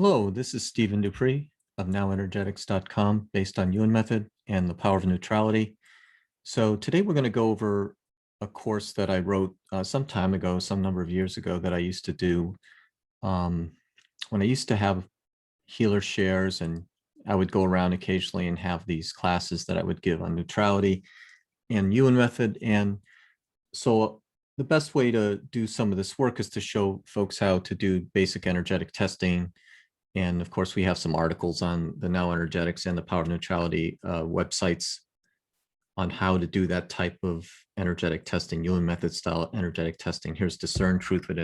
Hello, this is Stephen Dupree of NowEnergetics.com, based on Ewan Method and the Power of Neutrality. So today we're going to go over a course that I wrote some time ago, some number of years ago, that I used to do when I used to have healer shares, and I would go around occasionally and have these classes that I would give on neutrality and Ewan Method. And so the best way to do some of this work is to show folks how to do basic energetic testing. And of course, we have some articles on the Now Energetics and the Power of Neutrality websites on how to do that type of energetic testing, Ewan Method style energetic testing. Here's Discern Truth with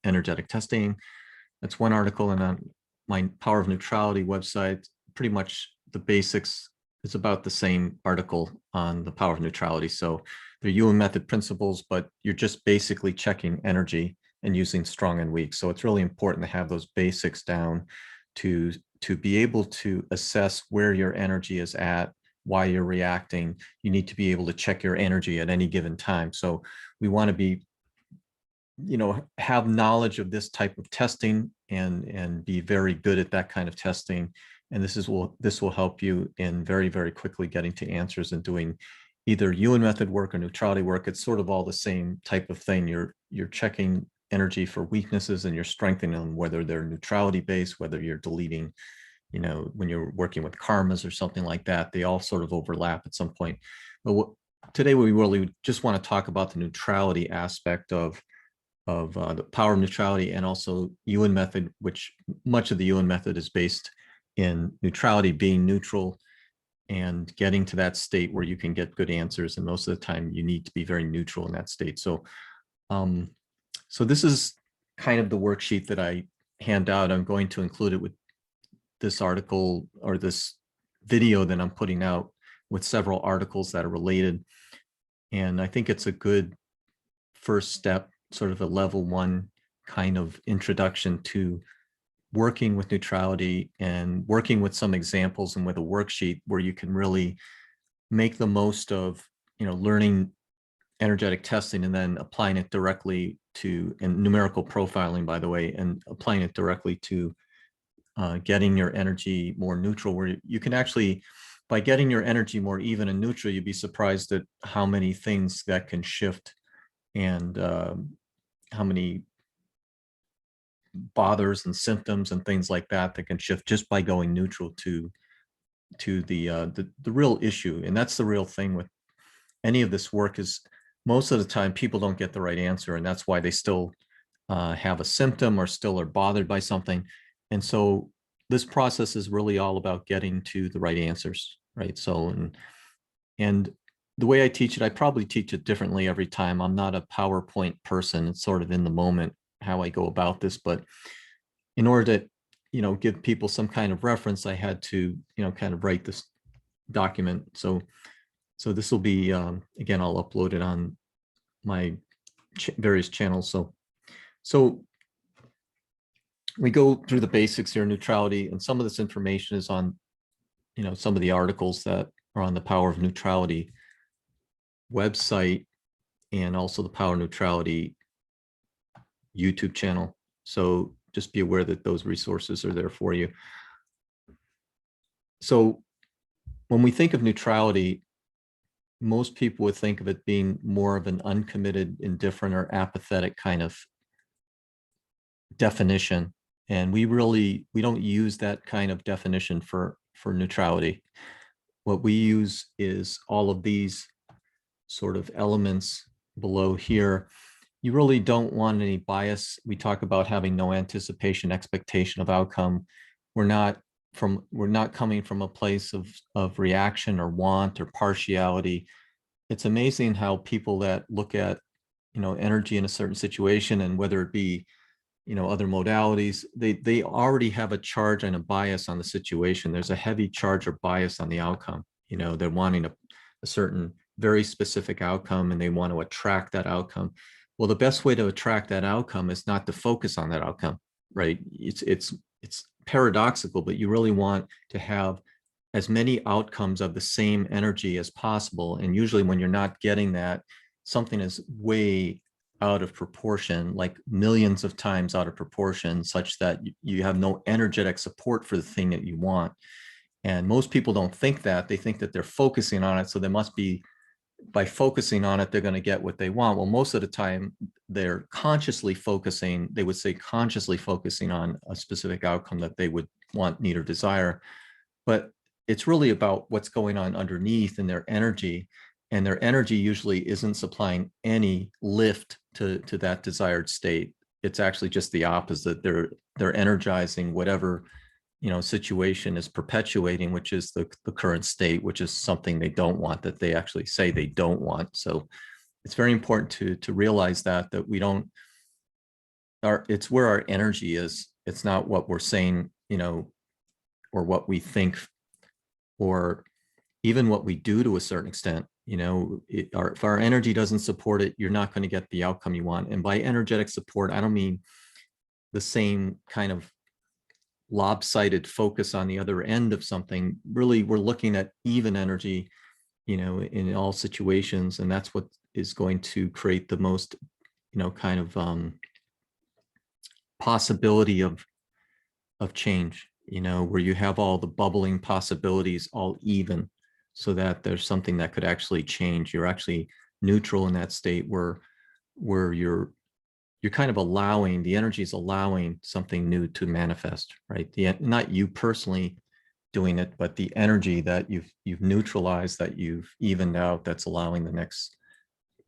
Energetic Testing. That's one article. And on my Power of Neutrality website, pretty much the basics is about the same article on the Power of Neutrality. So they're Ewan Method principles, but you're just basically checking energy and using strong and weak. So it's really important to have those basics down to be able to assess where your energy is at, why you're reacting. You need to be able to check your energy at any given time. So we want to be, have knowledge of this type of testing and be very good at that kind of testing. And this will help you in very, very quickly getting to answers and doing either Ewan Method work or neutrality work. It's sort of all the same type of thing. You're checking energy for weaknesses and you're strengthening them, whether they're neutrality based, whether you're deleting, when you're working with karmas or something like that. They all sort of overlap at some point. But today we really just want to talk about the neutrality aspect of the Power of Neutrality, and also Ewan Method, which much of the Ewan Method is based in neutrality, being neutral and getting to that state where you can get good answers. And most of the time you need to be very neutral in that state. So this is kind of the worksheet that I hand out. I'm going to include it with this article or this video that I'm putting out with several articles that are related. And I think it's a good first step, sort of a level one kind of introduction to working with neutrality and working with some examples and with a worksheet where you can really make the most of, learning energetic testing and then applying it directly to, and numerical profiling, by the way, and applying it directly to getting your energy more neutral, where you can actually, by getting your energy more even and neutral, you'd be surprised at how many things that can shift and how many bothers and symptoms and things like that can shift just by going neutral to the real issue. And that's the real thing with any of this work, is most of the time people don't get the right answer, and that's why they still have a symptom or still are bothered by something. And so this process is really all about getting to the right answers, right? So and the way I teach it, I probably teach it differently every time. I'm not a PowerPoint person. It's sort of in the moment how I go about this, but in order to give people some kind of reference, I had to kind of write this document. So this will be again, I'll upload it on my various channels. So we go through the basics here, neutrality, and some of this information is on some of the articles that are on the Power of Neutrality website, and also the Power of Neutrality YouTube channel. So just be aware that those resources are there for you. So when we think of neutrality, most people would think of it being more of an uncommitted, indifferent, or apathetic kind of definition. And we don't use that kind of definition for neutrality. What we use is all of these sort of elements below here. You really don't want any bias. We talk about having no anticipation, expectation of outcome. We're not coming from a place of reaction or want or partiality. It's amazing how people that look at energy in a certain situation, and whether it be other modalities, they already have a charge and a bias on the situation. There's a heavy charge or bias on the outcome. They're wanting a certain very specific outcome, and they want to attract that outcome. Well, the best way to attract that outcome is not to focus on that outcome, right? It's paradoxical, but you really want to have as many outcomes of the same energy as possible. And usually when you're not getting that, something is way out of proportion, like millions of times out of proportion, such that you have no energetic support for the thing that you want. And most people don't think that. They think that they're focusing on it, so they must be, by focusing on it, they're going to get what they want. Well, most of the time they're consciously focusing, they would say consciously focusing on a specific outcome that they would want, need, or desire. But it's really about what's going on underneath in their energy. And their energy usually isn't supplying any lift to that desired state. It's actually just the opposite. They're energizing whatever, you know, situation is perpetuating, which is the current state, which is something they don't want, that they actually say they don't want. So it's very important to realize that we don't, it's where our energy is. It's not what we're saying, you know, or what we think, or even what we do to a certain extent. You know, if our energy doesn't support it, you're not going to get the outcome you want. And by energetic support, I don't mean the same kind of lopsided focus on the other end of something. Really, we're looking at even energy, you know, in all situations. And that's what is going to create the most, you know, kind of possibility of change, you know, where you have all the bubbling possibilities all even, so that there's something that could actually change. You're actually neutral in that state where you're kind of allowing, the energy is allowing something new to manifest, right? Not you personally doing it, but the energy that you've neutralized, that you've evened out, that's allowing the next,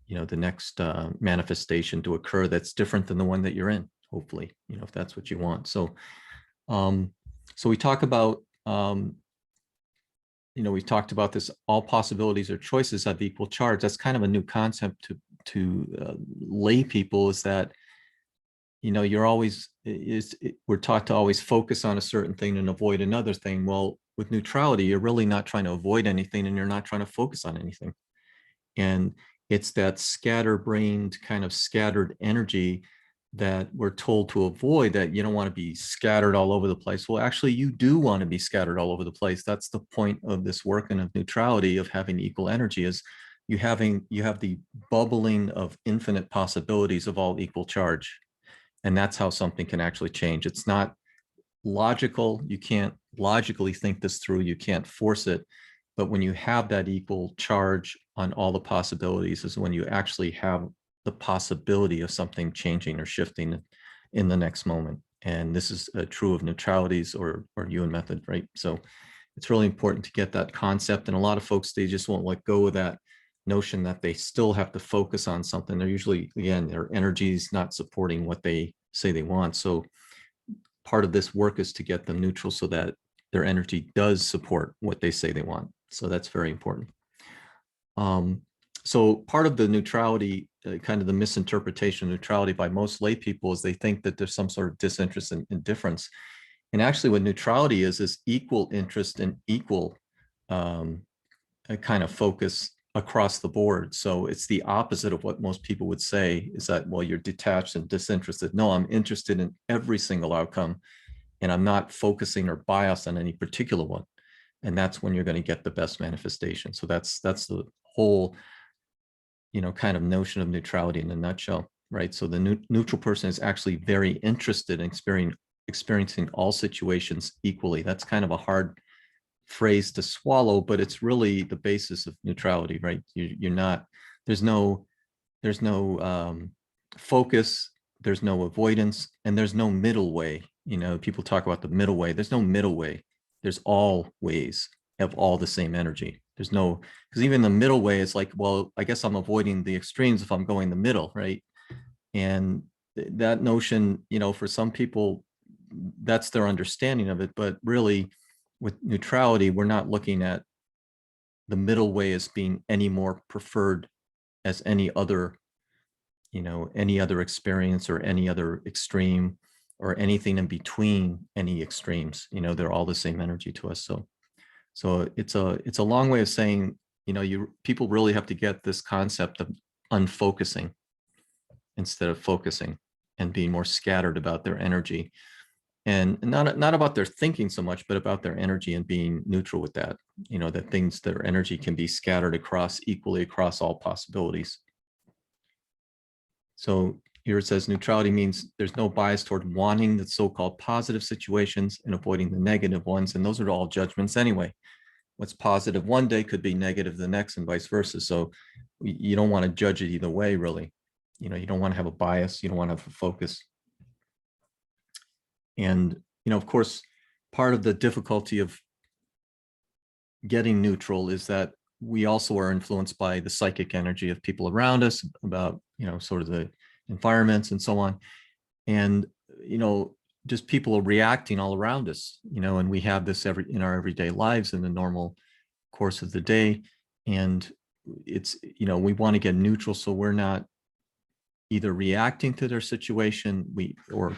you know, the next manifestation to occur that's different than the one that you're in, hopefully, you know, if that's what you want. So so we talk about, you know, we've talked about this, all possibilities or choices have equal charge. That's kind of a new concept to lay people, is that, you know, you're always, we're taught to always focus on a certain thing and avoid another thing. Well, with neutrality, you're really not trying to avoid anything, and you're not trying to focus on anything. And it's that scatterbrained, kind of scattered energy that we're told to avoid, that you don't want to be scattered all over the place. Well, actually, you do want to be scattered all over the place. That's the point of this working of neutrality, of having equal energy, is you have the bubbling of infinite possibilities of all equal charge. And that's how something can actually change. It's not logical. You can't logically think this through. You can't force it. But when you have that equal charge on all the possibilities, is when you actually have the possibility of something changing or shifting in the next moment. And this is true of neutralities or Yuan method, right? So it's really important to get that concept. And a lot of folks, they just won't let go of that notion that they still have to focus on something. They're usually, again, their energy is not supporting what they say they want. So part of this work is to get them neutral, so that their energy does support what they say they want. So that's very important. So part of the neutrality, kind of the misinterpretation of neutrality by most lay people, is they think that there's some sort of disinterest and indifference. And actually what neutrality is equal interest and equal kind of focus across the board. So it's the opposite of what most people would say, is that, well, you're detached and disinterested. No, I'm interested in every single outcome, and I'm not focusing or biased on any particular one. And that's when you're going to get the best manifestation. So that's the whole, you know, kind of notion of neutrality in a nutshell, right? So the neutral person is actually very interested in experiencing all situations equally. That's kind of a hard phrase to swallow, but it's really the basis of neutrality, right? You're not, there's no focus, there's no avoidance, and there's no middle way. You know, people talk about the middle way. There's no middle way. There's all ways have all the same energy. There's no, because even the middle way is like, well, I guess I'm avoiding the extremes if I'm going the middle, right? And that notion, you know, for some people, that's their understanding of it. But really, with neutrality, we're not looking at the middle way as being any more preferred as any other, you know, any other experience or any other extreme or anything in between any extremes. You know, they're all the same energy to us. So it's a long way of saying, you know, people really have to get this concept of unfocusing instead of focusing, and being more scattered about their energy, and not about their thinking so much, but about their energy, and being neutral with that. You know, that their energy can be scattered equally across all possibilities. So here it says neutrality means there's no bias toward wanting the so-called positive situations and avoiding the negative ones. And those are all judgments anyway. What's positive one day could be negative the next and vice versa. So you don't want to judge it either way, really. You know, you don't want to have a bias. You don't want to have a focus. And, you know, of course, part of the difficulty of getting neutral is that we also are influenced by the psychic energy of people around us, about, you know, sort of the environments and so on. And, you know, just people are reacting all around us, you know, and we have this in our everyday lives in the normal course of the day. And it's, you know, we want to get neutral so we're not either reacting to their situation, or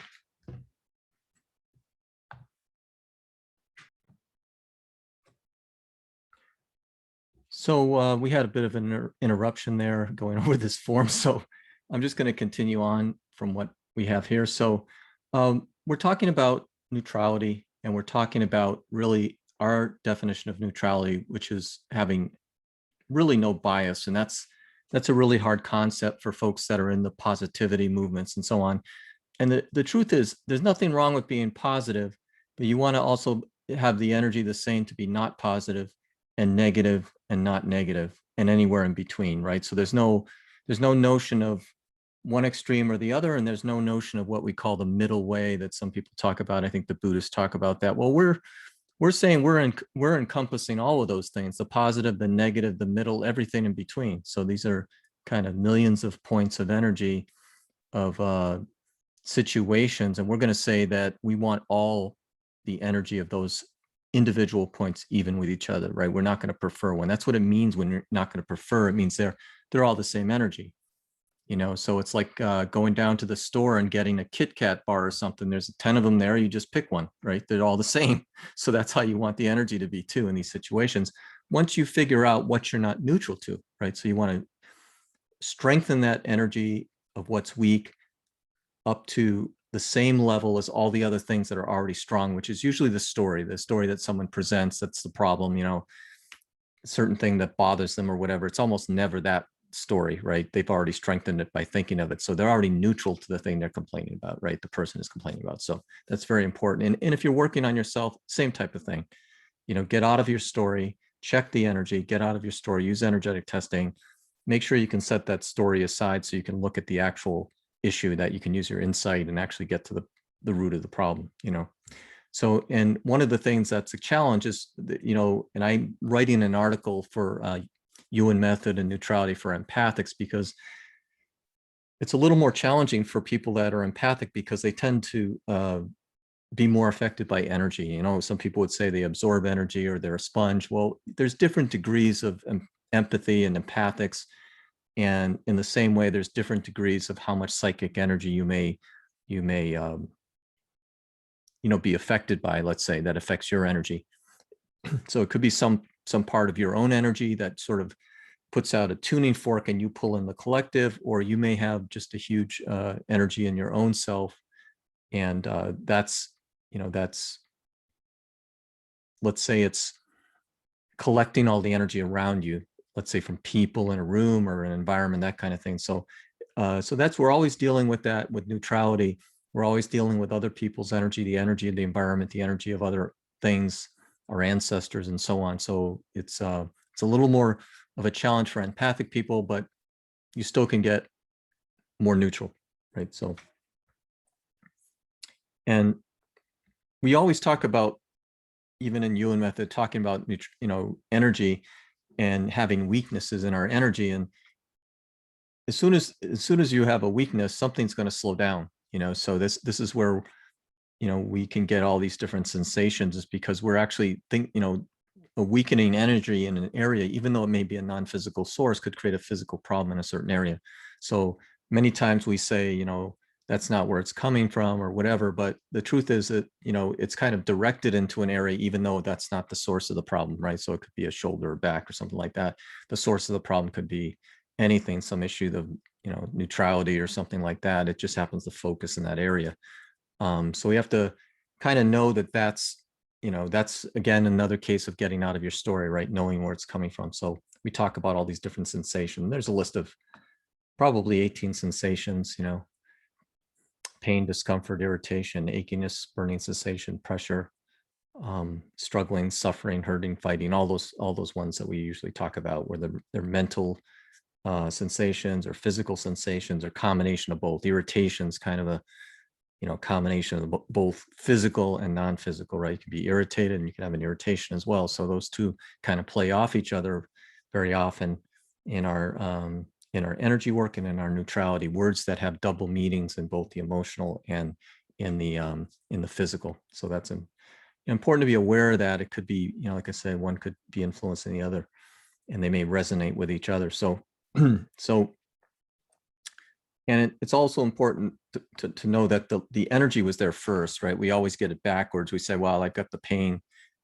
so we had a bit of an interruption there going over this form. So I'm just going to continue on from what we have here. So we're talking about neutrality, and we're talking about really our definition of neutrality, which is having really no bias. And that's a really hard concept for folks that are in the positivity movements and so on. And the truth is, there's nothing wrong with being positive, but you want to also have the energy the same to be not positive and negative and not negative and anywhere in between, right? So there's no notion of one extreme or the other, and there's no notion of what we call the middle way that some people talk about. I think the Buddhists talk about that. Well, we're saying we're encompassing all of those things: the positive, the negative, the middle, everything in between. So these are kind of millions of points of energy of situations, and we're going to say that we want all the energy of those individual points even with each other, right? We're not going to prefer one. That's what it means when you're not going to prefer. It means they're all the same energy, you know. So it's like going down to the store and getting a Kit Kat bar or something. There's 10 of them there. You just pick one, right? They're all the same. So that's how you want the energy to be too in these situations. Once you figure out what you're not neutral to, right? So you want to strengthen that energy of what's weak up to the same level as all the other things that are already strong, which is usually the story that someone presents. That's the problem, you know, a certain thing that bothers them or whatever. It's almost never that story, right? They've already strengthened it by thinking of it. So they're already neutral to the thing they're complaining about, right? The person is complaining about. So that's very important. And if you're working on yourself, same type of thing, you know, get out of your story, check the energy, get out of your story, use energetic testing, make sure you can set that story aside so you can look at the actual issue, that you can use your insight and actually get to the root of the problem, you know. So, and one of the things that's a challenge is that, you know, and I'm writing an article for Ewan method and neutrality for empathics, because it's a little more challenging for people that are empathic, because they tend to be more affected by energy. You know, some people would say they absorb energy or they're a sponge. Well, there's different degrees of empathy and empathics. And in the same way, there's different degrees of how much psychic energy you may you know, be affected by, let's say, that affects your energy. So it could be some part of your own energy that sort of puts out a tuning fork and you pull in the collective, or you may have just a huge energy in your own self. And that's, you know, that's, let's say it's collecting all the energy around you, let's say from people in a room or an environment, that kind of thing. So so that's, we're always dealing with that with neutrality. We're always dealing with other people's energy, the energy of the environment, the energy of other things, our ancestors, and so on. So it's a little more of a challenge for empathic people, but you still can get more neutral, right? So, and we always talk about, even in Ewan method, talking about, you know, energy and having weaknesses in our energy. And as soon as you have a weakness, something's going to slow down, you know. So this is where, you know, we can get all these different sensations, is because we're actually you know, a weakening energy in an area, even though it may be a non-physical source, could create a physical problem in a certain area. So many times we say, you know, that's not where it's coming from or whatever, but the truth is that, you know, it's kind of directed into an area, even though that's not the source of the problem, right? So it could be a shoulder or back or something like that. The source of the problem could be anything, some issue of, you know, neutrality or something like that. It just happens to focus in that area. So we have to kind of know that that's, you know, that's again another case of getting out of your story, right? Knowing where it's coming from. So we talk about all these different sensations. There's a list of probably 18 sensations, pain, discomfort, irritation, achiness, burning sensation, pressure, struggling, suffering, hurting, fighting, all those ones that we usually talk about, where they're mental sensations or physical sensations or combination of both. Irritations, kind of a combination of both physical and non-physical, right? You can be irritated and you can have an irritation as well. So those two kind of play off each other very often in our energy work and in our neutrality. Words that have double meanings in both the emotional and in the physical. So that's important to be aware of that. It could be, like I said, one could be influencing the other, and they may resonate with each other. So and it's also important to know that the energy was there first, right? We always get it backwards. We say, well, I've got the pain,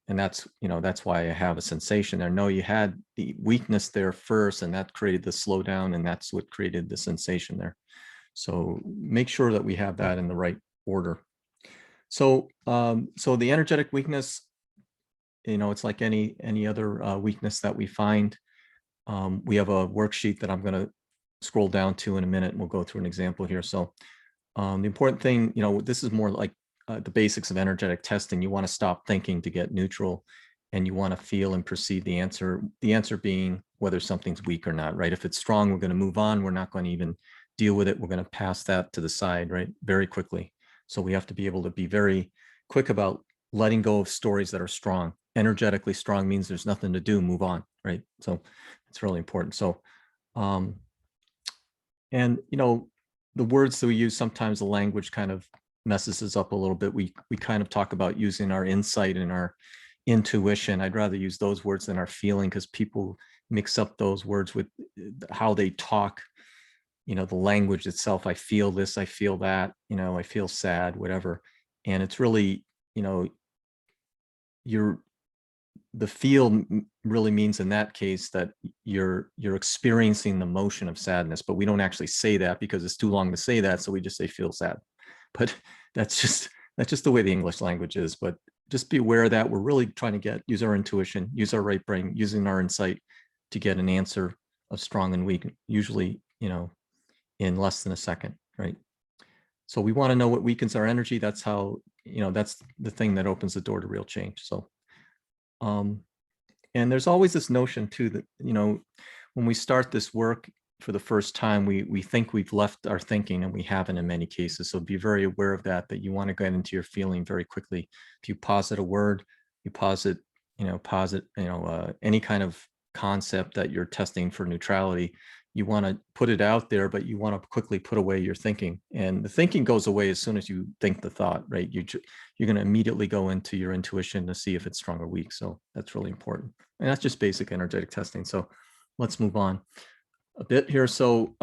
and that's why I have a sensation there. No, you had the weakness there first, and that created the slowdown, and that's what created the sensation there. So make sure that we have that in the right order. So so the energetic weakness, it's like any other weakness that we find. We have a worksheet that I'm going to scroll down to in a minute, and we'll go through an example here. So the important thing, this is more like the basics of energetic testing. You want to stop thinking to get neutral, and you want to feel and perceive the answer being whether something's weak or not, right? If it's strong, we're going to move on. We're not going to even deal with it. We're going to pass that to the side, right? Very quickly. So we have to be able to be very quick about letting go of stories that are strong. Energetically strong means there's nothing to do, move on, right? So it's really important. So and the words that we use, sometimes the language kind of messes us up a little bit. We kind of talk about using our insight and our intuition. I'd rather use those words than our feeling, because people mix up those words with how they talk, the language itself. I feel this, I feel that, I feel sad, whatever. And it's really, the feel really means in that case that you're experiencing the motion of sadness, but we don't actually say that because it's too long to say that. So we just say feel sad, but that's just the way the English language is. But just be aware that we're really trying to use our intuition, use our right brain, using our insight to get an answer of strong and weak, usually, in less than a second, right? So we want to know what weakens our energy. That's how, that's the thing that opens the door to real change. So and there's always this notion too that, when we start this work for the first time, we think we've left our thinking, and we haven't in many cases. So be very aware of that you want to get into your feeling very quickly. If you posit a word, you posit any kind of concept that you're testing for neutrality, you want to put it out there, but you want to quickly put away your thinking. And the thinking goes away as soon as you think the thought, right? You're going to immediately go into your intuition to see if it's strong or weak. So that's really important. And that's just basic energetic testing. So let's move on a bit here. So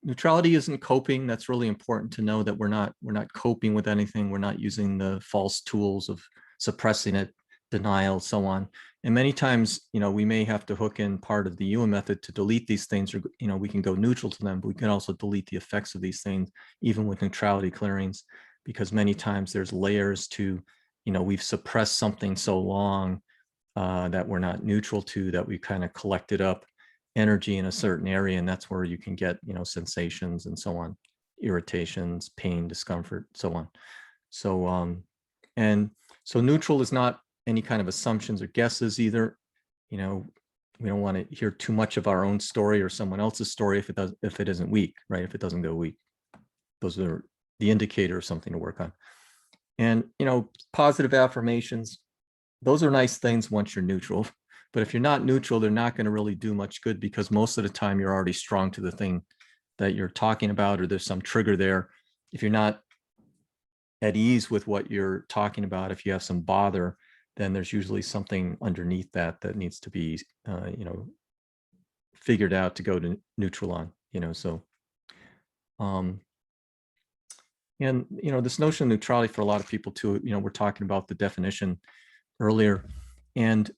neutrality isn't coping. That's really important to know, that we're not coping with anything. We're not using the false tools of suppressing it, denial, so on. And many times, we may have to hook in part of the Ewan method to delete these things, or, we can go neutral to them, but we can also delete the effects of these things, even with neutrality clearings, because many times there's layers to, we've suppressed something so long that we're not neutral to, that we kind of collected up energy in a certain area. And that's where you can get, sensations and so on, irritations, pain, discomfort, so on. So, and so neutral is not any kind of assumptions or guesses either. We don't want to hear too much of our own story or someone else's story if it isn't weak, right? If it doesn't go weak, those are the indicator of something to work on. And, positive affirmations, those are nice things once you're neutral. But if you're not neutral, they're not going to really do much good, because most of the time you're already strong to the thing that you're talking about, or there's some trigger there. If you're not at ease with what you're talking about, if you have some bother, then there's usually something underneath that needs to be, figured out to go to neutral on, so. And, this notion of neutrality for a lot of people too, we're talking about the definition earlier, and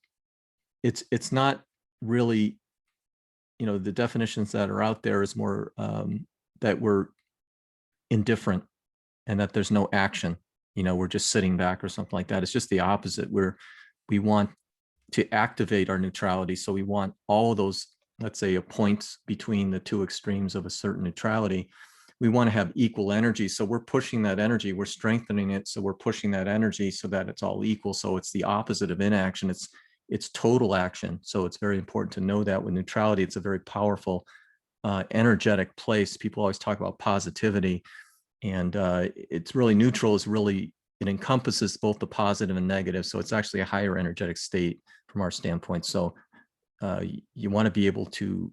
it's not really, the definitions that are out there is more that we're indifferent and that there's no action, we're just sitting back or something like that. It's just the opposite, where we want to activate our neutrality. So we want all of those let's say, a point between the two extremes of a certain neutrality, we want to have equal energy. So we're pushing that energy, we're strengthening it. So we're pushing that energy so that it's all equal. So it's the opposite of inaction. It's total action. So it's very important to know that with neutrality, it's a very powerful, energetic place. People always talk about positivity, and it's really neutral. Is really, it encompasses both the positive and negative. So it's actually a higher energetic state from our standpoint. So you want to be able to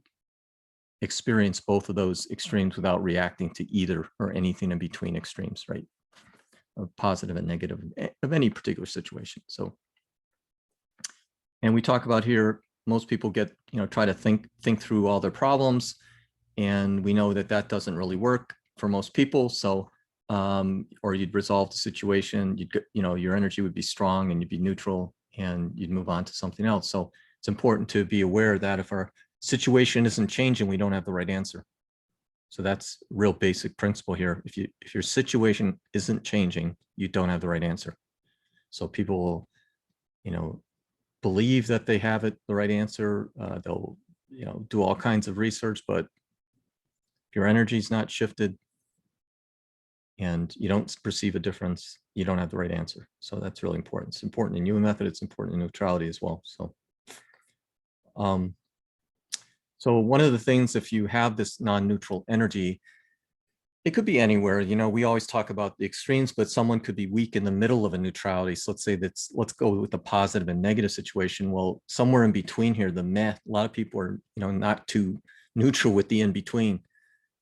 experience both of those extremes without reacting to either or anything in between extremes, right? Of positive and negative of any particular situation. So, and we talk about here, most people get, try to think through all their problems, and we know that that doesn't really work for most people. So, or you'd resolve the situation, you'd get, your energy would be strong and you'd be neutral and you'd move on to something else. So it's important to be aware that if our situation isn't changing, we don't have the right answer. So that's a real basic principle here. If your situation isn't changing, you don't have the right answer. So people will, believe that they have the right answer. They'll, do all kinds of research, but if your energy is not shifted and you don't perceive a difference, you don't have the right answer. So that's really important. It's important in human method. It's important in neutrality as well. So, so one of the things, if you have this non-neutral energy, it could be anywhere. We always talk about the extremes, but someone could be weak in the middle of a neutrality. So let's say let's go with the positive and negative situation. Well, somewhere in between here, a lot of people are, not too neutral with the in between,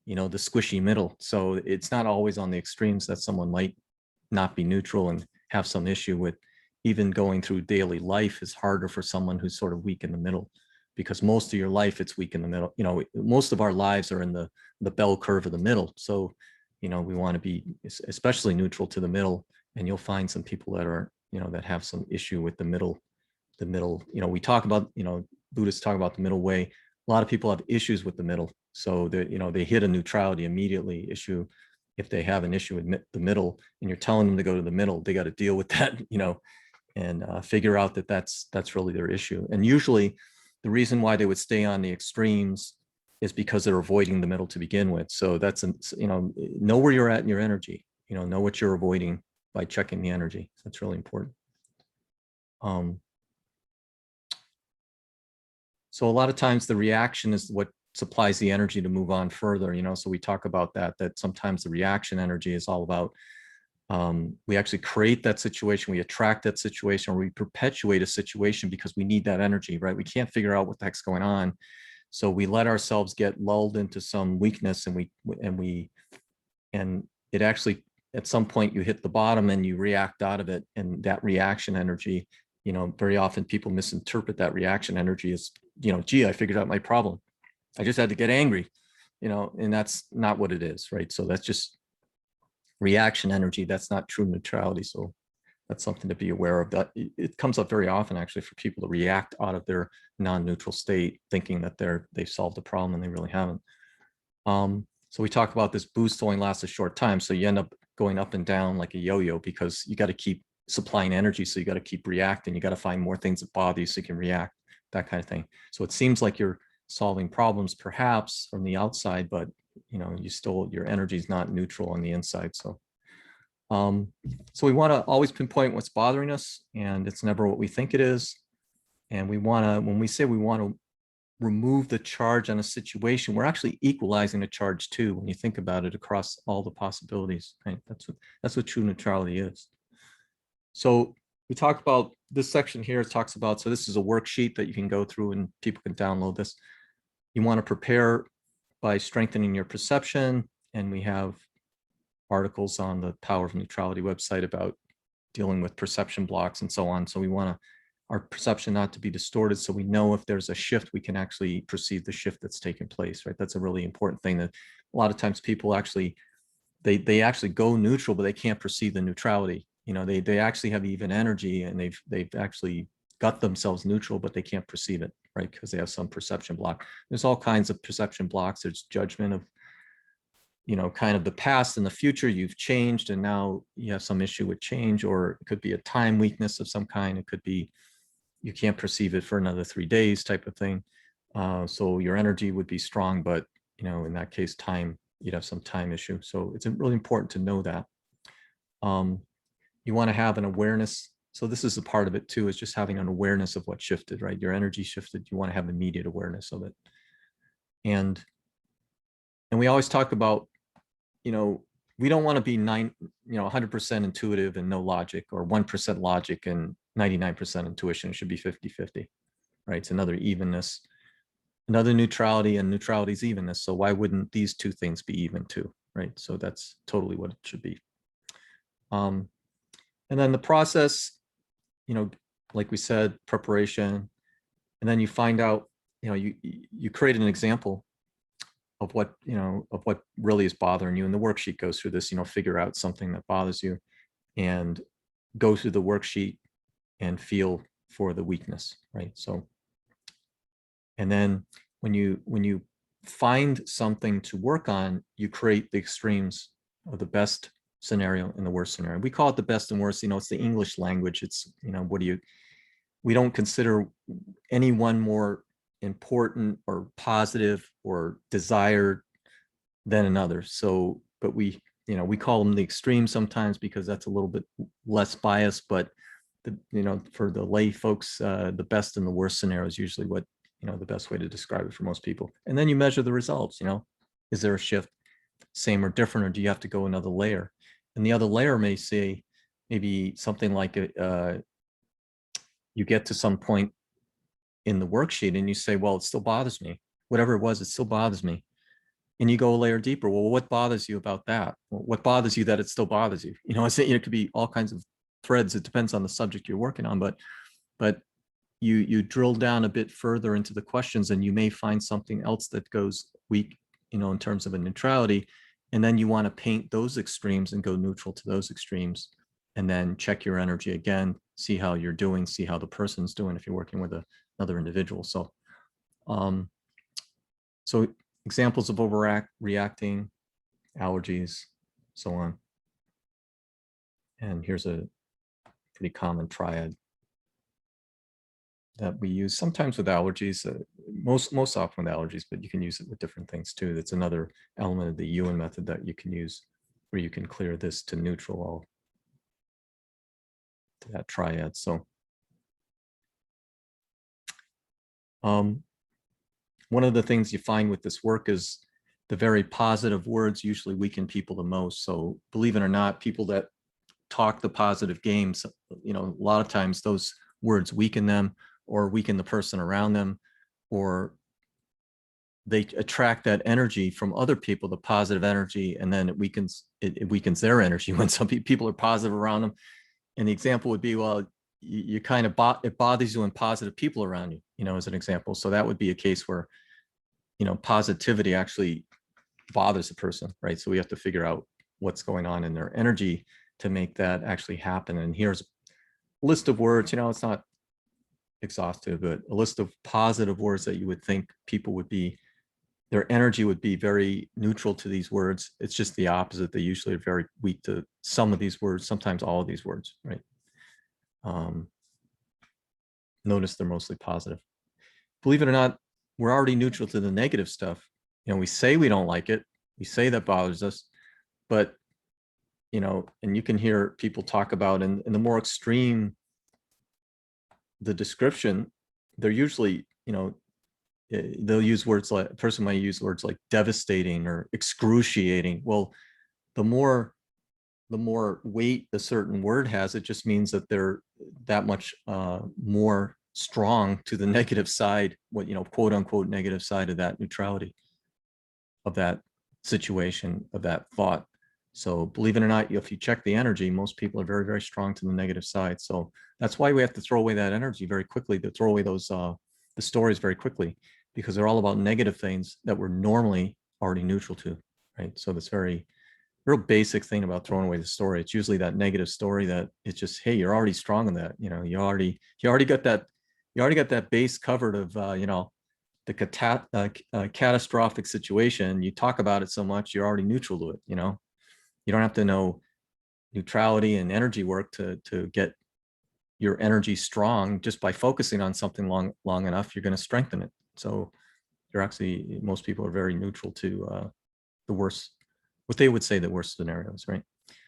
the squishy middle. So it's not always on the extremes that someone might not be neutral and have some issue with. Even going through daily life is harder for someone who's sort of weak in the middle, because most of your life it's weak in the middle. Most of our lives are in the bell curve of the middle. So, we want to be especially neutral to the middle, and you'll find some people that are, that have some issue with the middle. We talk about, Buddhists talk about the middle way. A lot of people have issues with the middle. So they hit a neutrality immediately issue. If they have an issue with the middle and you're telling them to go to the middle, they got to deal with that, and figure out that that's really their issue. And usually the reason why they would stay on the extremes is because they're avoiding the middle to begin with. So that's, know where you're at in your energy, know what you're avoiding by checking the energy. That's really important. So a lot of times the reaction is what supplies the energy to move on further, so we talk about that sometimes the reaction energy is all about, we actually create that situation, we attract that situation, or we perpetuate a situation because we need that energy, right? We can't figure out what the heck's going on. So we let ourselves get lulled into some weakness, and it actually, at some point you hit the bottom and you react out of it. And that reaction energy, very often people misinterpret that reaction energy as, gee, I figured out my problem. I just had to get angry, and that's not what it is, right? So that's just reaction energy. That's not true neutrality. So that's something to be aware of. That it comes up very often actually for people to react out of their non-neutral state, thinking that they've solved the problem, and they really haven't. So we talk about this boost only lasts a short time. So you end up going up and down like a yo-yo, because you got to keep supplying energy. So you got to keep reacting. You got to find more things that bother you so you can react, that kind of thing. So it seems like you're solving problems perhaps from the outside, but your energy is not neutral on the inside. So so we want to always pinpoint what's bothering us, and it's never what we think it is. And we want to, when we say we want to remove the charge on a situation, we're actually equalizing the charge too, when you think about it, across all the possibilities, right? That's what true neutrality is. So we talk about this section here. It talks about, so this is a worksheet that you can go through and people can download this. You want to prepare by strengthening your perception, and we have articles on the Power of Neutrality website about dealing with perception blocks and so on. So we want our perception not to be distorted, so we know if there's a shift, we can actually perceive the shift that's taken place, right? That's a really important thing, that a lot of times people actually, they actually go neutral, but they can't perceive the neutrality. They actually have even energy, and they've actually got themselves neutral, but they can't perceive it, right? Because they have some perception block. There's all kinds of perception blocks. There's judgment of, kind of the past and the future. You've changed, and now you have some issue with change, or it could be a time weakness of some kind. It could be you can't perceive it for another 3 days type of thing. So your energy would be strong, but in that case, you'd have some time issue. So it's really important to know that. You want to have an awareness. So this is a part of it too, is just having an awareness of what shifted, right? Your energy shifted. You want to have immediate awareness of it. And we always talk about, we don't want to be 100% intuitive and no logic, or 1% logic and 99% intuition. It should be 50-50, right? It's another evenness, another neutrality, and neutrality is evenness. So why wouldn't these two things be even too, right? So that's totally what it should be. And then the process, like we said, preparation, and then you find out, you create an example of what really is bothering you. And the worksheet goes through this, figure out something that bothers you and go through the worksheet and feel for the weakness, right? So, and then when you find something to work on, you create the extremes of the best scenario and the worst scenario. We call it the best and worst. It's the English language. It's, we don't consider any one more important or positive or desired than another. So, but we call them the extremes sometimes because that's a little bit less biased, but for the lay folks, the best and the worst scenario is usually what, the best way to describe it for most people. And then you measure the results, is there a shift, same or different, or do you have to go another layer? And the other layer may say maybe something like you get to some point in the worksheet and you say, well, it still bothers me. Whatever it was, it still bothers me. And you go a layer deeper. Well, what bothers you about that? Well, what bothers you that it still bothers you? It could be all kinds of threads. It depends on the subject you're working on, but you drill down a bit further into the questions and you may find something else that goes weak, in terms of a neutrality. And then you want to paint those extremes and go neutral to those extremes, and then check your energy again, see how you're doing, see how the person's doing if you're working with another individual. So, so examples of overreacting, allergies, so on. And here's a pretty common triad that we use sometimes with allergies, most often with allergies, but you can use it with different things too. That's another element of the Ewan method that you can use, where you can clear this to neutral all to that triad. So one of the things you find with this work is the very positive words usually weaken people the most. So believe it or not, people that talk the positive games, a lot of times those words weaken them or weaken the person around them, or they attract that energy from other people, the positive energy, and then it weakens their energy when some people are positive around them. And the example would be, well, you kind of it bothers you when positive people around you, as an example. So that would be a case where, positivity actually bothers a person, right? So we have to figure out what's going on in their energy to make that actually happen. And here's a list of words, it's not exhaustive, but a list of positive words that you would think people would be, their energy would be very neutral to these words. It's just the opposite. They usually are very weak to some of these words, sometimes all of these words, right? Notice they're mostly positive. Believe it or not, we're already neutral to the negative stuff. We say we don't like it. We say that bothers us, but, and you can hear people talk about in the more extreme, the description, they're usually, they'll use words like, a person might use words like devastating or excruciating. Well, the more weight a certain word has, it just means that they're that much more strong to the negative side, what, quote unquote negative side of that neutrality, of that situation, of that thought. So believe it or not, if you check the energy, most people are very, very strong to the negative side. So that's why we have to throw away that energy very quickly, to throw away those the stories very quickly, because they're all about negative things that we're normally already neutral to, right? So that's real basic thing about throwing away the story. It's usually that negative story that it's just, hey, you're already strong in that. You already got that base covered of, the catastrophic situation. You talk about it so much, you're already neutral to it. You don't have to know neutrality and energy work to get your energy strong. Just by focusing on something long enough, you're going to strengthen it. So They're actually, most people are very neutral to the worst, what they would say the worst scenarios, right?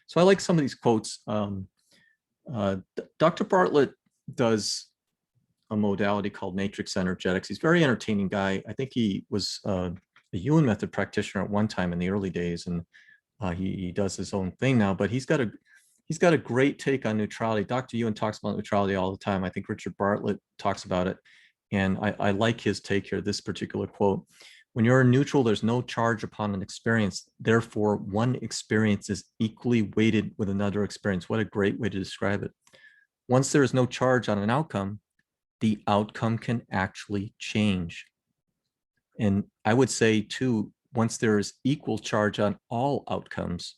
So I like some of these quotes. Dr. Bartlett does a modality called matrix energetics. He's a very entertaining guy. I think he was a Ewan method practitioner at one time in the early days, and he does his own thing now, but he's got a great take on neutrality. Dr. Ewan talks about neutrality all the time. I think Richard Bartlett talks about it. And I like his take here, this particular quote. When you're in neutral, there's no charge upon an experience. Therefore, one experience is equally weighted with another experience. What a great way to describe it. Once there is no charge on an outcome, the outcome can actually change. And I would say too, once there is equal charge on all outcomes,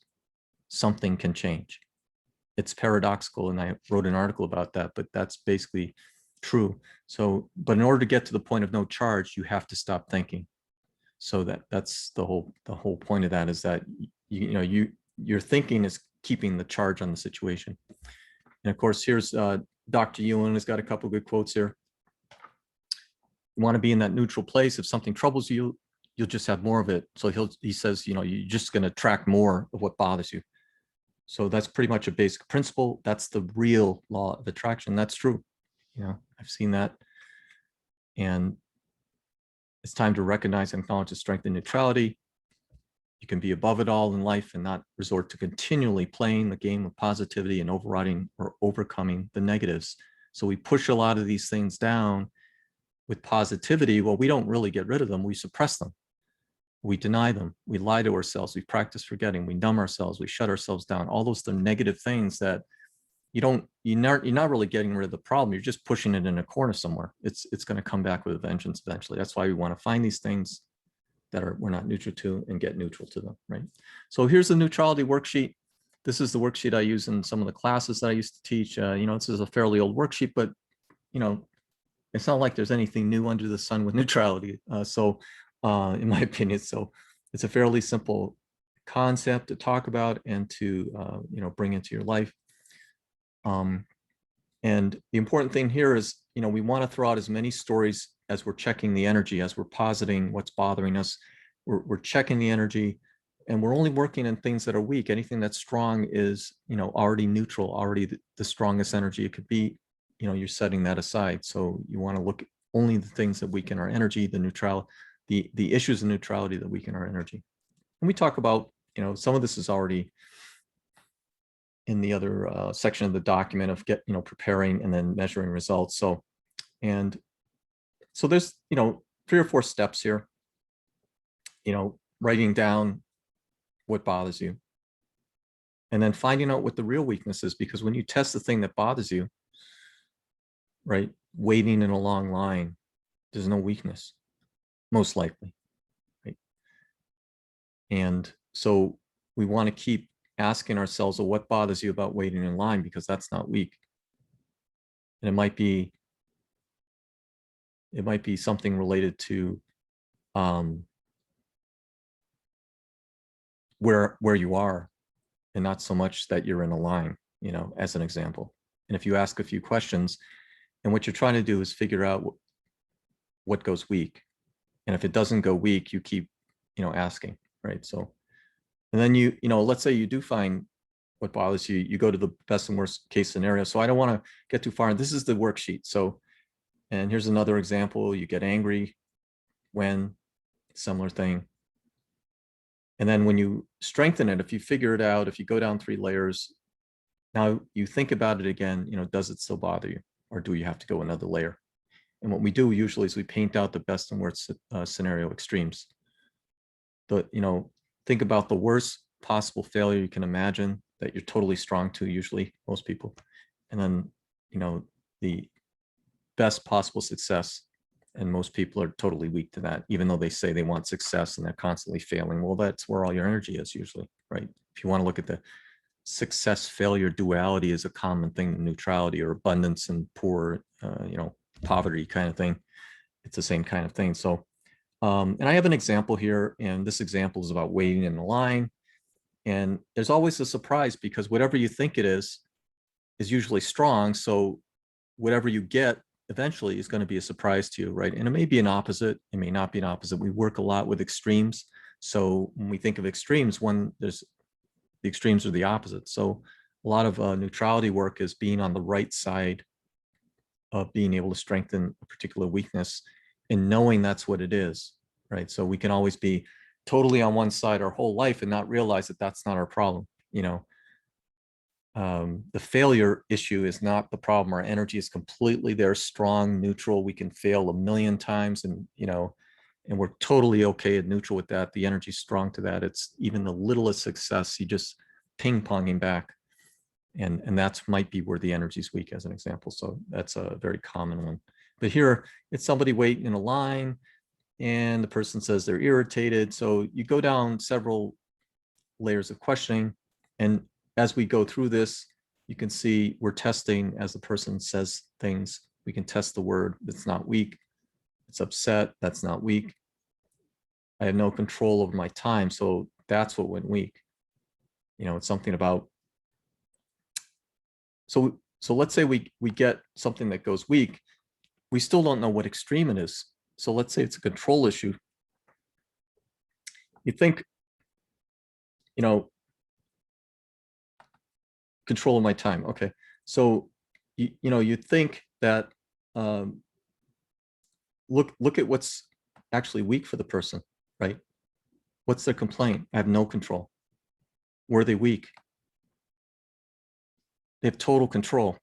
something can change. It's paradoxical, and I wrote an article about that, but that's basically true. So, but in order to get to the point of no charge, you have to stop thinking. So that's the whole point of that, is that your thinking is keeping the charge on the situation. And of course, here's Dr. Ewan has got a couple of good quotes here. You want to be in that neutral place. If something troubles you, you'll just have more of it. So he says, you're just going to attract more of what bothers you. So that's pretty much a basic principle. That's the real law of attraction. That's true. I've seen that. And it's time to recognize and acknowledge the strength in neutrality. You can be above it all in life and not resort to continually playing the game of positivity and overriding or overcoming the negatives. So we push a lot of these things down with positivity. Well, we don't really get rid of them. We suppress them. We deny them. We lie to ourselves. We practice forgetting. We numb ourselves. We shut ourselves down. All those are negative things that you're not really getting rid of the problem. You're just pushing it in a corner somewhere. It's going to come back with a vengeance eventually. That's why we want to find these things that we're not neutral to and get neutral to them, right? So here's the neutrality worksheet. This is the worksheet I use in some of the classes that I used to teach. This is a fairly old worksheet, but it's not like there's anything new under the sun with neutrality. In my opinion, so it's a fairly simple concept to talk about and to bring into your life. And the important thing here is, we want to throw out as many stories as we're checking the energy, as we're positing what's bothering us. We're checking the energy, and we're only working in things that are weak. Anything that's strong is, already neutral, already the strongest energy it could be. You're setting that aside. So you want to look at only the things that weaken our energy, the issues of neutrality that weaken our energy. And we talk about, some of this is already in the other section of the document of preparing and then measuring results. So there's, 3 or 4 steps here, writing down what bothers you, and then finding out what the real weakness is, because when you test the thing that bothers you, right, waiting in a long line, there's no weakness, most likely, right? And so we want to keep asking ourselves, well, what bothers you about waiting in line? Because that's not weak. And it might be something related to where you are, and not so much that you're in a line, as an example. And if you ask a few questions, and what you're trying to do is figure out what goes weak. And if it doesn't go weak, you keep, asking, right? So, and then let's say you do find what bothers you, you go to the best and worst case scenario. So I don't want to get too far. This is the worksheet. So, and here's another example. You get angry when, similar thing. And then when you strengthen it, if you figure it out, if you go down 3 layers, now you think about it again, does it still bother you? Or do you have to go another layer? And what we do usually is we paint out the best and worst scenario extremes. Think about the worst possible failure you can imagine that you're totally strong to, usually, most people. And then, the best possible success. And most people are totally weak to that, even though they say they want success and they're constantly failing. Well, that's where all your energy is usually, right? If you want to look at the success failure duality is a common thing in neutrality, or abundance and poor, poverty kind of thing. It's the same kind of thing. So, and I have an example here, and this example is about waiting in the line. And there's always a surprise, because whatever you think it is usually strong. So whatever you get eventually is going to be a surprise to you, right? And it may be an opposite, it may not be an opposite. We work a lot with extremes. So when we think of extremes, the extremes are the opposite. So a lot of neutrality work is being on the right side of being able to strengthen a particular weakness and knowing that's what it is, right? So we can always be totally on one side our whole life and not realize that that's not our problem. The failure issue is not the problem. Our energy is completely there, strong, neutral. We can fail a million times, and and we're totally okay and neutral with that. The energy's strong to that. It's even the littlest success, you just ping-ponging back. And that might be where the energy is weak, as an example. So that's a very common one. But here, it's somebody waiting in a line, and the person says they're irritated. So you go down several layers of questioning. And as we go through this, you can see we're testing as the person says things. We can test the word. It's not weak. It's upset. That's not weak. I have no control over my time. So that's what went weak. It's something about. So let's say we get something that goes weak. We still don't know what extreme it is. So let's say it's a control issue. You think, control of my time. Okay. So, you think that, look at what's actually weak for the person, right? What's their complaint? I have no control. Were they weak? They have total control.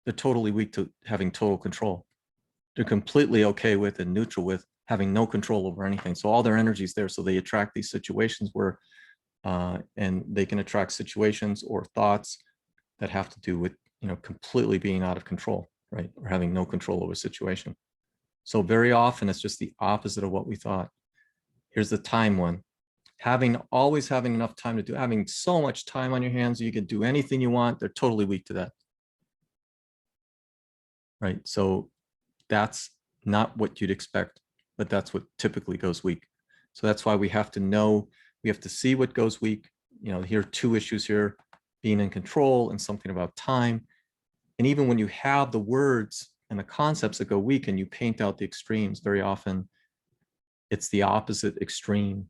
They're totally weak to having total control. They're completely okay with and neutral with having no control over anything. So all their energy is there. So they attract these situations where, and they can attract situations or thoughts that have to do with, completely being out of control, right? Or having no control over a situation. So very often it's just the opposite of what we thought. Here's the time one. Always having enough time to do, having so much time on your hands, you can do anything you want. They're totally weak to that. Right? So that's not what you'd expect, but that's what typically goes weak. So that's why we have to know, we have to see what goes weak. Here are two issues here, being in control and something about time. And even when you have the words and the concepts that go weak and you paint out the extremes, very often it's the opposite extreme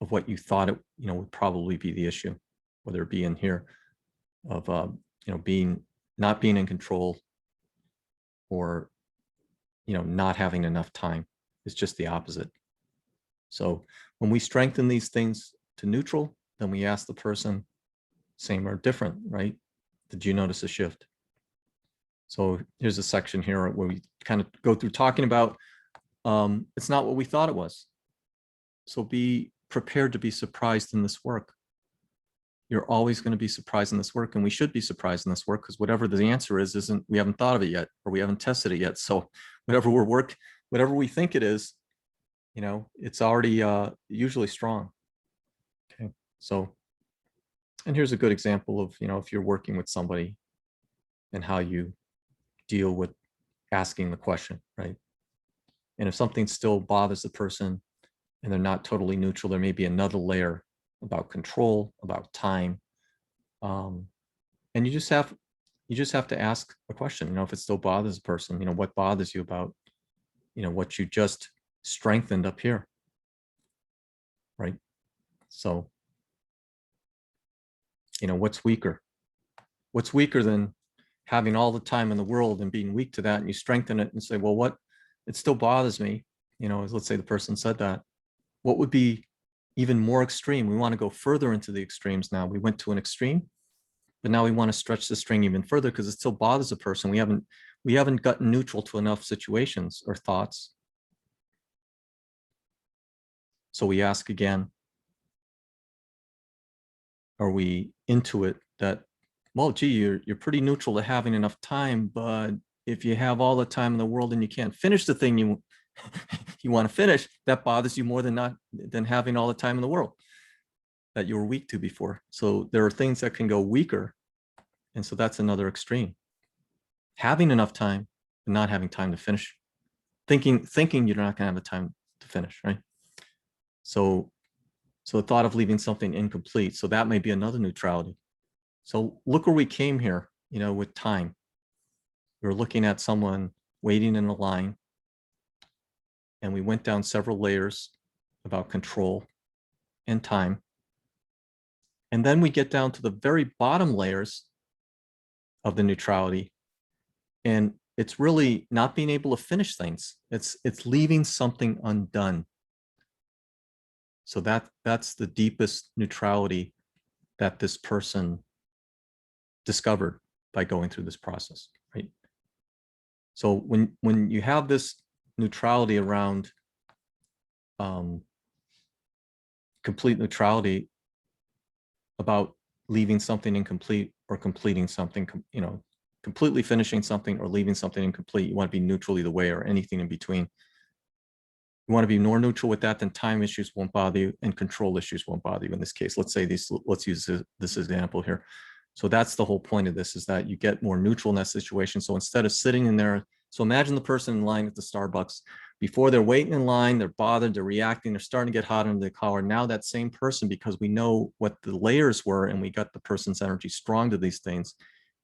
of what you thought it, would probably be the issue, whether it be in here of, not being in control or, not having enough time. It's just the opposite. So when we strengthen these things to neutral, then we ask the person, same or different, right? Did you notice a shift? So here's a section here where we kind of go through talking about, it's not what we thought it was. So be prepared to be surprised in this work. You're always going to be surprised in this work, and we should be surprised in this work, because whatever the answer is, we haven't thought of it yet, or we haven't tested it yet. So whatever we think it is, it's already usually strong. Okay. So, and here's a good example of, if you're working with somebody and how you deal with asking the question, right? And if something still bothers the person and they're not totally neutral, there may be another layer about control, about time. And you just have to ask a question, if it still bothers a person, what bothers you about, what you just strengthened up here, right? So, what's weaker? What's weaker than having all the time in the world and being weak to that, and you strengthen it and say, well, it still bothers me, let's say the person said that. What would be even more extreme? We want to go further into the extremes now. We went to an extreme, but now we want to stretch the string even further because it still bothers a person. We haven't gotten neutral to enough situations or thoughts. So we ask again, are we into it that, well, gee, you're pretty neutral to having enough time, but if you have all the time in the world and you can't finish the thing you want to finish, that bothers you more than having all the time in the world that you were weak to before. So there are things that can go weaker. And so that's another extreme. Having enough time and not having time to finish. Thinking you're not going to have the time to finish, right? So the thought of leaving something incomplete. So that may be another neutrality. So look where we came here, with time. we were looking at someone waiting in a line, and we went down several layers about control and time. And then we get down to the very bottom layers of the neutrality, and it's really not being able to finish things. It's leaving something undone. So that's the deepest neutrality that this person discovered by going through this process, right? So when you have this neutrality around complete neutrality about leaving something incomplete or completing something, completely finishing something or leaving something incomplete, you want to be neutral either way, or anything in between. You want to be more neutral with that, then time issues won't bother you and control issues won't bother you in this case. Let's use this example here. So that's the whole point of this, is that you get more neutral in that situation. So instead of sitting in there, so imagine the person in line at the Starbucks. Before they're waiting in line, they're bothered, they're reacting, they're starting to get hot under the collar. Now that same person, because we know what the layers were and we got the person's energy strong to these things,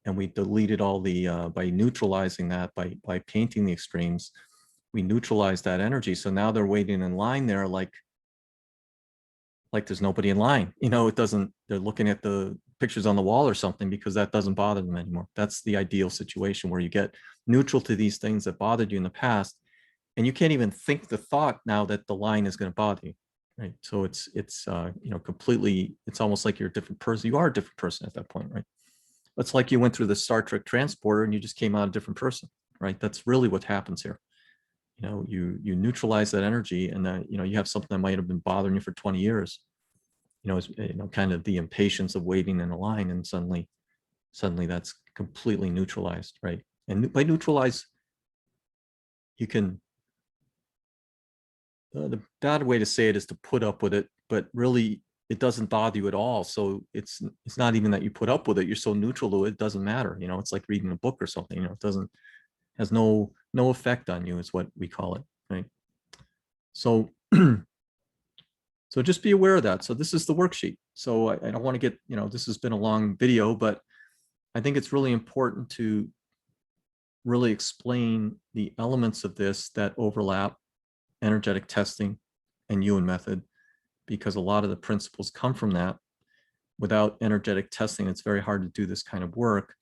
and we deleted all the, by neutralizing that, by painting the extremes, we neutralize that energy. So now they're waiting in line there like there's nobody in line. It doesn't, they're looking at the pictures on the wall or something, because that doesn't bother them anymore. That's the ideal situation, where you get neutral to these things that bothered you in the past, and you can't even think the thought now that the line is going to bother you, right? So it's completely, it's almost like you're a different person. You are a different person at that point, right? It's like you went through the Star Trek transporter and you just came out a different person, right? That's really what happens here. You neutralize that energy, and that, you have something that might have been bothering you for 20 years, it's, kind of the impatience of waiting in a line, and suddenly that's completely neutralized, right? And by neutralize, you can, the bad way to say it is to put up with it, but really it doesn't bother you at all. So it's not even that you put up with it, you're so neutral to it, it doesn't matter. It's like reading a book or something, it doesn't, has no effect on you, is what we call it, right? So so just be aware of that. So this is the worksheet. So I don't want to get, this has been a long video, but I think it's really important to really explain the elements of this that overlap energetic testing and Ewan method, because a lot of the principles come from that. Without energetic testing, it's very hard to do this kind of work,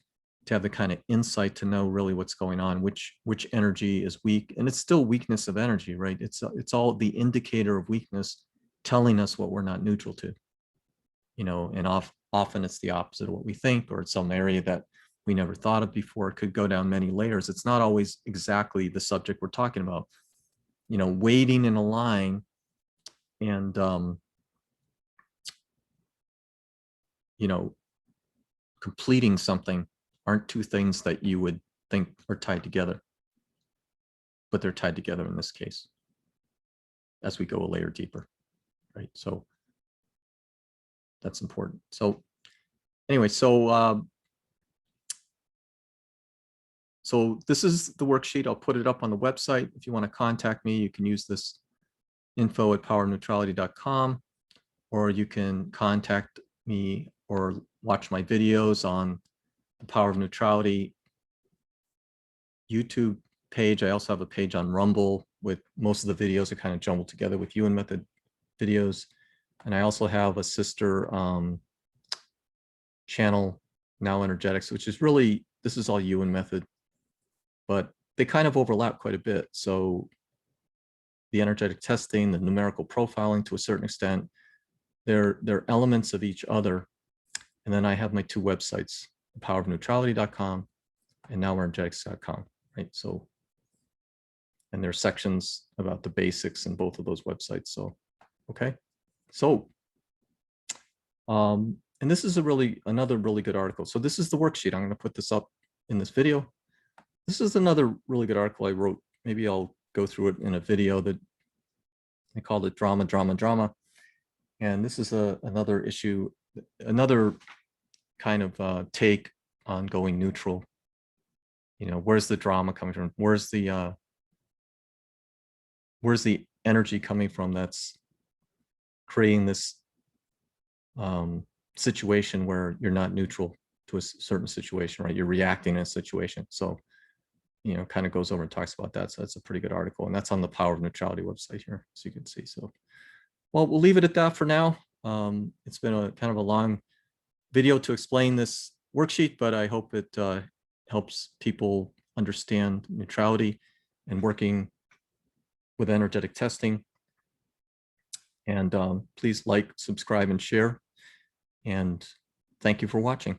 to have the kind of insight to know really what's going on, which energy is weak. And it's still weakness of energy, right? It's all the indicator of weakness, telling us what we're not neutral to, and often it's the opposite of what we think, or it's some area that we never thought of before. It could go down many layers. It's not always exactly the subject we're talking about. Waiting in a line and, completing something aren't two things that you would think are tied together, but they're tied together in this case as we go a layer deeper, right? So that's important. So anyway, so this is the worksheet. I'll put it up on the website. If you want to contact me, you can use this info@powerneutrality.com, or you can contact me or watch my videos on the Power of Neutrality YouTube page. I also have a page on Rumble with most of the videos are kind of jumbled together with Ewan method videos. And I also have a sister channel, Now Energetics, which is really, this is all Ewan method, but they kind of overlap quite a bit. So the energetic testing, the numerical profiling to a certain extent, they're elements of each other. And then I have my two websites, powerofneutrality.com and nowenergetics.com, right? So, and there's sections about the basics in both of those websites. So, okay. So, and this is another really good article. So this is the worksheet. I'm going to put this up in this video. This is another really good article I wrote. Maybe I'll go through it in a video that I called it Drama, Drama, Drama. And this is another issue, another kind of take on going neutral. Where's the drama coming from? Where's the energy coming from that's creating this situation where you're not neutral to a certain situation, right? You're reacting in a situation. So kind of goes over and talks about that. So that's a pretty good article, and that's on the Power of Neutrality website here, as you can see. So, well, we'll leave it at that for now. It's been a kind of a long video to explain this worksheet, but I hope it helps people understand neutrality and working with energetic testing. And please like, subscribe, and share. And thank you for watching.